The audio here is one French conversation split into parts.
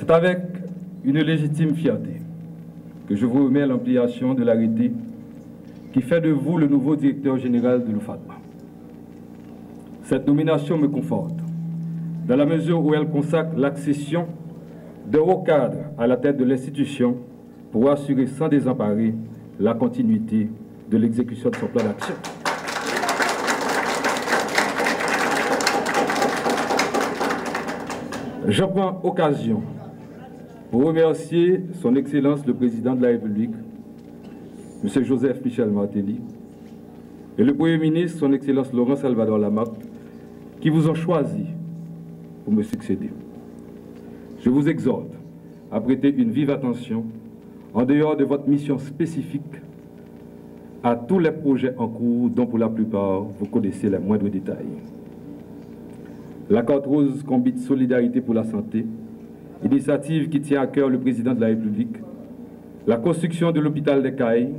C'est avec une légitime fierté que je vous remets à l'ampliation de l'arrêté qui fait de vous le nouveau directeur général de l'OFATMA. Cette nomination me conforte, dans la mesure où elle consacre l'accession d'un haut cadre à la tête de l'institution pour assurer sans désemparer la continuité de l'exécution de son plan d'action. Je prends occasion pour remercier son Excellence le Président de la République, M. Joseph Michel Martelly, et le Premier ministre, son Excellence Laurent Salvador Lamotte, qui vous ont choisi pour me succéder. Je vous exhorte à prêter une vive attention, en dehors de votre mission spécifique, à tous les projets en cours dont pour la plupart vous connaissez les moindres détails. La Carte Rose combine Solidarité pour la santé, initiative qui tient à cœur le Président de la République, la construction de l'hôpital des Cayes,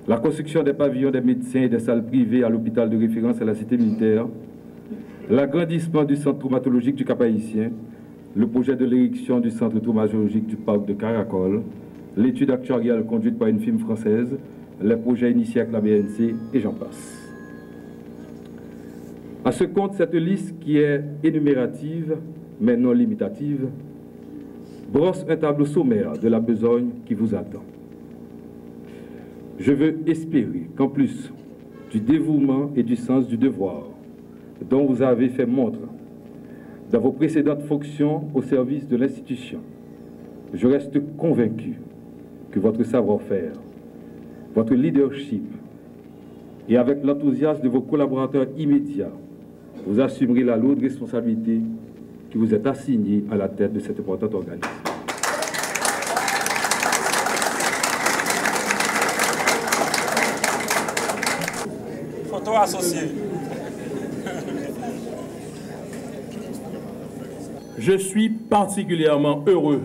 la construction des pavillons des médecins et des salles privées à l'hôpital de référence à la cité militaire, l'agrandissement du centre traumatologique du Cap-Haïtien, le projet de l'érection du centre traumatologique du parc de Caracol, l'étude actuariale conduite par une firme française, les projets initiés avec la BNC et j'en passe. À ce compte, cette liste qui est énumérative, mais non limitative, brosse un tableau sommaire de la besogne qui vous attend. Je veux espérer qu'en plus du dévouement et du sens du devoir dont vous avez fait montre dans vos précédentes fonctions au service de l'institution, je reste convaincu que votre savoir-faire, votre leadership et avec l'enthousiasme de vos collaborateurs immédiats, vous assumerez la lourde responsabilité qui vous est assignée à la tête de cet important organisme. Photo associée. Je suis particulièrement heureux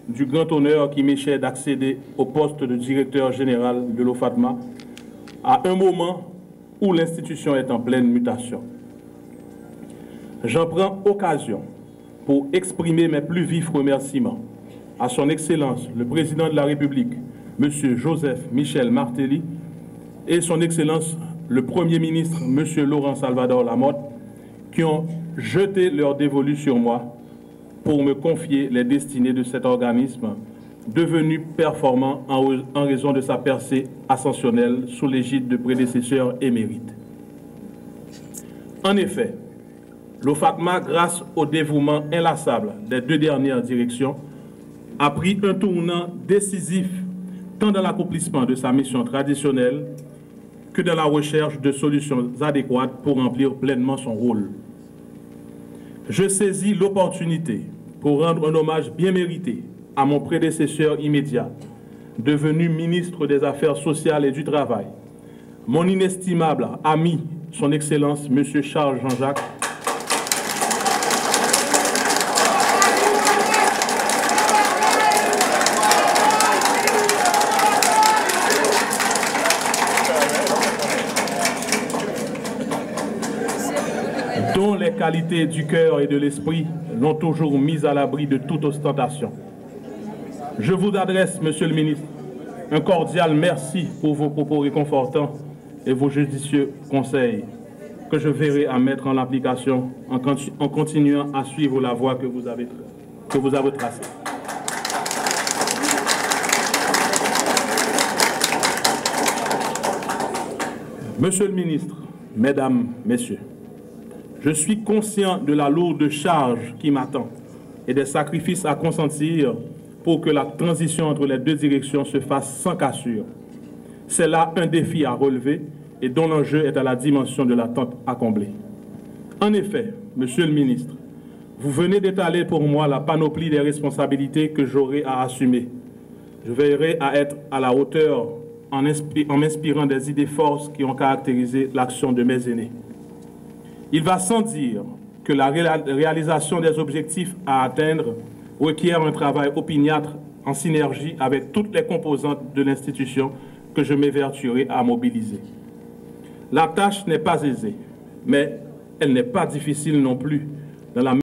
du grand honneur qui m'échappe d'accéder au poste de directeur général de l'OFATMA à un moment où l'institution est en pleine mutation. J'en prends occasion pour exprimer mes plus vifs remerciements à son Excellence, le Président de la République, M. Joseph Michel Martelly, et son Excellence, le Premier ministre, M. Laurent Salvador Lamotte, qui ont jeté leur dévolu sur moi pour me confier les destinées de cet organisme devenu performant en raison de sa percée ascensionnelle sous l'égide de prédécesseurs émérites. En effet, l'OFATMA, grâce au dévouement inlassable des deux dernières directions, a pris un tournant décisif tant dans l'accomplissement de sa mission traditionnelle que dans la recherche de solutions adéquates pour remplir pleinement son rôle. Je saisis l'opportunité pour rendre un hommage bien mérité à mon prédécesseur immédiat, devenu ministre des Affaires sociales et du Travail, mon inestimable ami, son Excellence, M. Charles Jean-Jacques, dont les qualités du cœur et de l'esprit l'ont toujours mis à l'abri de toute ostentation. Je vous adresse, Monsieur le ministre, un cordial merci pour vos propos réconfortants et vos judicieux conseils que je verrai à mettre en application en continuant à suivre la voie que vous avez tracée. Monsieur le ministre, Mesdames, Messieurs, je suis conscient de la lourde charge qui m'attend et des sacrifices à consentir pour que la transition entre les deux directions se fasse sans cassure. C'est là un défi à relever et dont l'enjeu est à la dimension de l'attente à combler. En effet, Monsieur le ministre, vous venez d'étaler pour moi la panoplie des responsabilités que j'aurai à assumer. Je veillerai à être à la hauteur en m'inspirant des idées forces qui ont caractérisé l'action de mes aînés. Il va sans dire que la réalisation des objectifs à atteindre requiert un travail opiniâtre en synergie avec toutes les composantes de l'institution que je m'évertuerai à mobiliser. La tâche n'est pas aisée, mais elle n'est pas difficile non plus dans la